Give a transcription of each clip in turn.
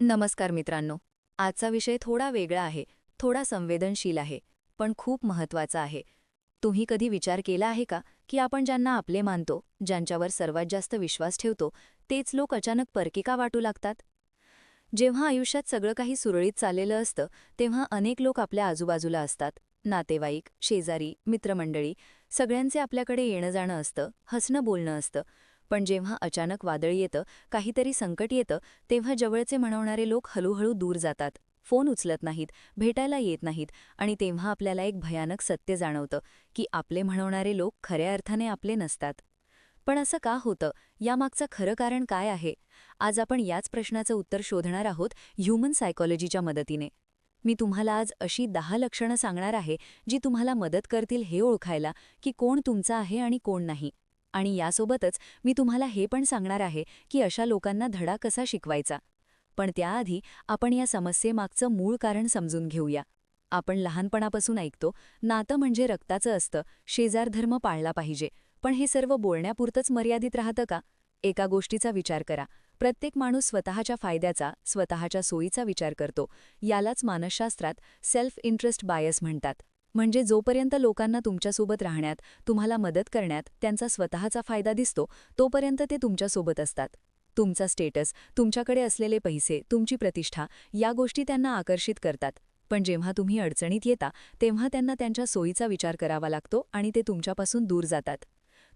नमस्कार मित्रांनो. आजचा विषय थोडा वेगळा आहे, थोडा संवेदनशील आहे, पण खूप महत्त्वाचा आहे. तुम्ही कधी विचार केला आहे का, की आपण ज्यांना आपले मानतो, ज्यांच्यावर सर्वात जास्त विश्वास ठेवतो, तेच लोक अचानक परके का वाटू लागतात? जेव्हा आयुष्यात सगळं काही सुरळीत चाललेलं असतं, तेव्हा अनेक लोक आपल्या आजूबाजूला असतात. नातेवाईक, शेजारी, मित्रमंडळी, सगळ्यांचे आपल्याकडे येणं-जाणं असतं, हसणं-बोलणं असतं. पण जेव्हा अचानक वादळ येतं, काहीतरी संकट येतं, तेव्हा जवळचे म्हणवणारे लोक हळूहळू दूर जातात. फोन उचलत नाहीत, भेटायला येत नाहीत आणि तेव्हा आपल्याला एक भयानक सत्य जाणवतं, की आपले म्हणवणारे लोक खऱ्या अर्थाने आपले नसतात. पण असं का होतं? यामागचं खरं कारण काय आहे? आज आपण याच प्रश्नाचं उत्तर शोधणार आहोत ह्यूमन सायकॉलॉजीच्या मदतीने. मी तुम्हाला आज अशी 10 लक्षणं सांगणार आहे, जी तुम्हाला मदत करतील हे ओळखायला, की कोण तुमचं आहे आणि कोण नाही. आणि यासोबतच मी तुम्हाला हे पण सांगणार आहे, की अशा लोकांना धडा कसा शिकवायचा. पण त्याआधी आपण या समस्येमागचं मूळ कारण समजून घेऊया. आपण लहानपणापासून ऐकतो, नातं म्हणजे रक्ताचं असतं, शेजारधर्म पाळला पाहिजे. पण हे सर्व बोलण्यापुरतंच मर्यादित राहतं का? एका गोष्टीचा विचार करा. प्रत्येक माणूस स्वतःच्या फायद्याचा, स्वतःच्या सोयीचा विचार करतो. यालाच मानसशास्त्रात सेल्फ इंटरेस्ट बायस म्हणतात. म्हणजे जोपर्यंत लोकांना तुमच्यासोबत राहण्यात, तुम्हाला मदत करण्यात त्यांचा स्वतःचा फायदा दिसतो, तोपर्यंत ते तुमच्यासोबत असतात. तुमचा स्टेटस, तुमच्याकडे असलेले पैसे, तुमची प्रतिष्ठा या गोष्टी त्यांना आकर्षित करतात. पण जेव्हा तुम्ही अडचणीत येता, तेव्हा त्यांना त्यांच्या सोयीचा विचार करावा लागतो आणि ते तुमच्यापासून दूर जातात.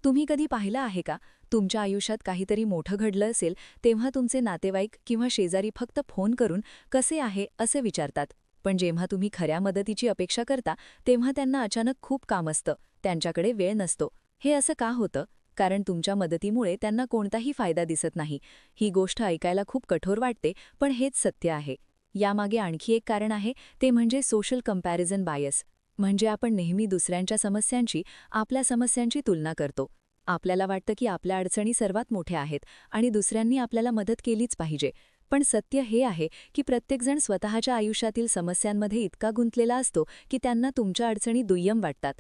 तुम्ही कधी पाहिलं आहे का? तुमच्या आयुष्यात काहीतरी मोठं घडलं असेल, तेव्हा तुमचे नातेवाईक किंवा शेजारी फक्त फोन करून "कसे आहे?" असे विचारतात. पण जेव्हा तुम्ही खऱ्या मदतीची अपेक्षा करता, तेव्हा त्यांना अचानक खूप काम असतं, त्यांच्याकडे वेळ नसतो. हे असं का होतं? कारण तुमच्या मदतीमुळे त्यांना कोणताही फायदा दिसत नाही. ही गोष्ट ऐकायला खूप कठोर वाटते, पण हेच सत्य आहे. यामागे आणखी एक कारण आहे, ते म्हणजे सोशल कंपॅरिझन बायस. म्हणजे आपण नेहमी दुसऱ्यांच्या समस्यांची आपल्या समस्यांची तुलना करतो. आपल्याला वाटतं की आपल्या अडचणी सर्वात मोठ्या आहेत आणि दुसऱ्यांनी आपल्याला मदत केलीच पाहिजे. पण सत्य हे आहे की प्रत्येकजण स्वतःच्या आयुष्यातील समस्यांमध्ये इतका गुंतलेला असतो की त्यांना तुमच्या अडचणी दुय्यम वाटतात.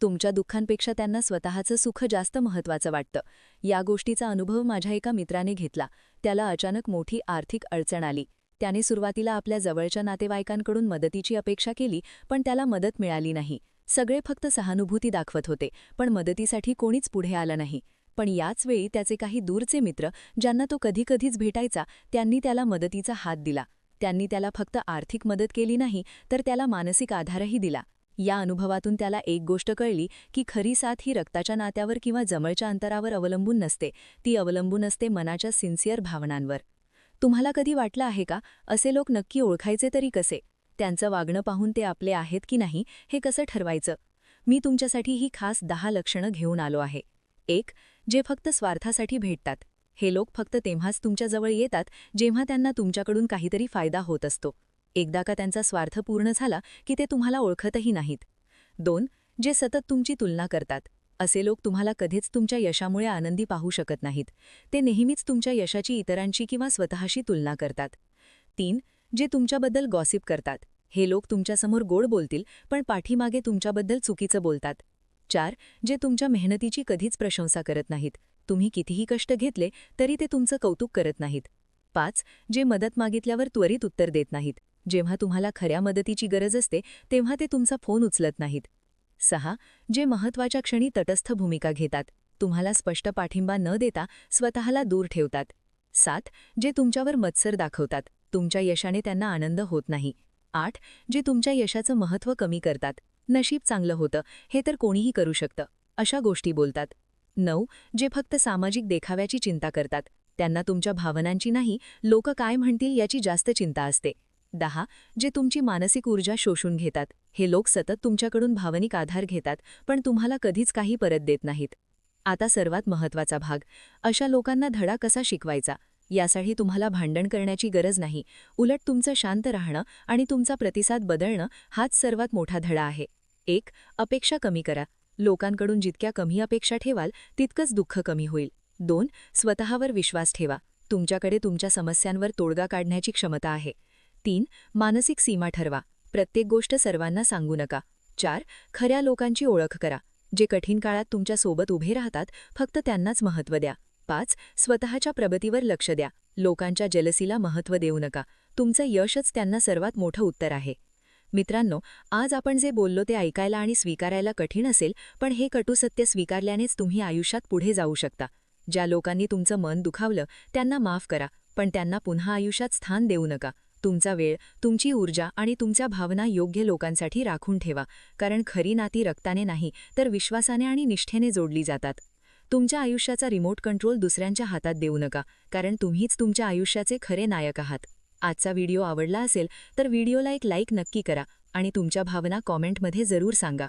तुमच्या दुःखांपेक्षा त्यांना स्वतःचं सुख जास्त महत्त्वाचं वाटतं. या गोष्टीचा अनुभव माझ्या एका मित्राने घेतला. त्याला अचानक मोठी आर्थिक अडचण आली. त्याने सुरुवातीला आपल्या जवळच्या नातेवाईकांकडून मदतीची अपेक्षा केली, पण त्याला मदत मिळाली नाही. सगळे फक्त सहानुभूती दाखवत होते, पण मदतीसाठी कोणीच पुढे आलं नाही. पण याच वेळी त्याचे काही दूरचे मित्र, ज्यांना तो कधीकधीच भेटायचा, त्यांनी त्याला मदतीचा हात दिला. त्यांनी त्याला फक्त आर्थिक मदत केली नाही, तर त्याला मानसिक आधारही दिला. या अनुभवातून त्याला एक गोष्ट कळली, की खरी साथ ही रक्ताच्या नात्यावर किंवा जवळच्या अंतरावर अवलंबून नसते, ती अवलंबून असते मनाच्या सिन्सिअर भावनांवर. तुम्हाला कधी वाटलं आहे का, असे लोक नक्की ओळखायचे तरी कसे? त्यांचं वागणं पाहून ते आपले आहेत की नाही, हे कसं ठरवायचं? मी तुमच्यासाठी ही खास 10 लक्षणं घेऊन आलो आहे. 1. जे फक्त स्वार्थासाठी भेटतात. हे लोक फक्त तेव्हाच तुमच्याजवळ येतात, जेव्हा त्यांना तुमच्याकडून काहीतरी फायदा होत असतो. एकदा का त्यांचा स्वार्थ पूर्ण झाला, की ते तुम्हाला ओळखतही नाहीत. 2. जे सतत तुमची तुलना करतात. असे लोक तुम्हाला कधीच तुमच्या यशामुळे आनंदी पाहू शकत नाहीत. ते नेहमीच तुमच्या यशाची इतरांशी किंवा स्वतःशी तुलना करतात. 3. जे तुमच्याबद्दल गॉसिप करतात. हे लोक तुमच्यासमोर गोड बोलतील, पण पाठीमागे तुमच्याबद्दल चुकीचं बोलतात. 4. जे तुमच्या मेहनतीची कधीच प्रशंसा करत नाहीत. तुम्ही कितीही कष्ट घेतले, तरी ते तुमचं कौतुक करत नाहीत. 5. जे मदत मागितल्यावर त्वरित उत्तर देत नाहीत. जेव्हा तुम्हाला खऱ्या मदतीची गरज असते, तेव्हा ते तुमचा फोन उचलत नाहीत. 6. जे महत्त्वाच्या क्षणी तटस्थ भूमिका घेतात. तुम्हाला स्पष्ट पाठिंबा न देता स्वतःला दूर ठेवतात. 7. जे तुमच्यावर मत्सर दाखवतात. तुमच्या यशाने त्यांना आनंद होत नाही. 8. जे तुमच्या यशाचं महत्त्व कमी करतात. नशीब चांगलं होतं, हे तर कोणीही करू शकतं, अशा गोष्टी बोलतात. 9. जे फक्त सामाजिक देखाव्याची चिंता करतात. त्यांना तुमच्या भावनांची नाही, लोक काय म्हणतील याची जास्त चिंता असते. 10. जे तुमची मानसिक ऊर्जा शोषून घेतात. हे लोक सतत तुमच्याकडून भावनिक आधार घेतात, पण तुम्हाला कधीच काही परत देत नाहीत. आता सर्वात महत्त्वाचा भाग, अशा लोकांना धडा कसा शिकवायचा. यासाठी तुम्हाला भांडण करण्याची गरज नाही. उलट तुमचं शांत राहणं आणि तुमचा प्रतिसाद बदलणं हाच सर्वात मोठा धडा आहे. 1. अपेक्षा कमी करा. लोकांकडून जितक्या कमी अपेक्षा ठेवाल, तितकंच दुःख कमी होईल. 2. स्वतःवर विश्वास ठेवा. तुमच्याकडे तुमच्या समस्यांवर तोडगा काढण्याची क्षमता आहे. 3. मानसिक सीमा ठरवा. प्रत्येक गोष्ट सर्वांना सांगू नका. 4. खऱ्या लोकांची ओळख करा. जे कठीण काळात तुमच्या सोबत उभे राहतात, फक्त त्यांनाच महत्त्व द्या. 5. स्वतःच्या प्रगतीवर लक्ष द्या. लोकांच्या जेलसीला महत्त्व देऊ नका. तुमचं यशच त्यांना सर्वात मोठं उत्तर आहे. मित्रांनो, आज आपण जे बोललो ते ऐकायला आणि स्वीकारायला कठीण असेल, पण हे कटू सत्य स्वीकारल्यानेच तुम्ही आयुष्यात पुढे जाऊ शकता. ज्या लोकांनी तुमचं मन दुखावलं त्यांना माफ करा, पण त्यांना पुन्हा आयुष्यात स्थान देऊ नका. तुमचा वेळ, तुमची ऊर्जा आणि तुमच्या भावना योग्य लोकांसाठी राखून ठेवा, कारण खरी नाती रक्ताने नाही तर विश्वासाने आणि निष्ठेने जोडली जातात. तुमच्या आयुष्याचा रिमोट कंट्रोल दुसऱ्यांच्या हातात देऊ नका, कारण तुम्हीच तुमच्या आयुष्याचे खरे नायक आहात. आजचा व्हिडिओ आवडला असेल तर व्हिडिओला एक लाईक नक्की करा आणि तुमच्या भावना कॉमेंटमध्ये जरूर सांगा.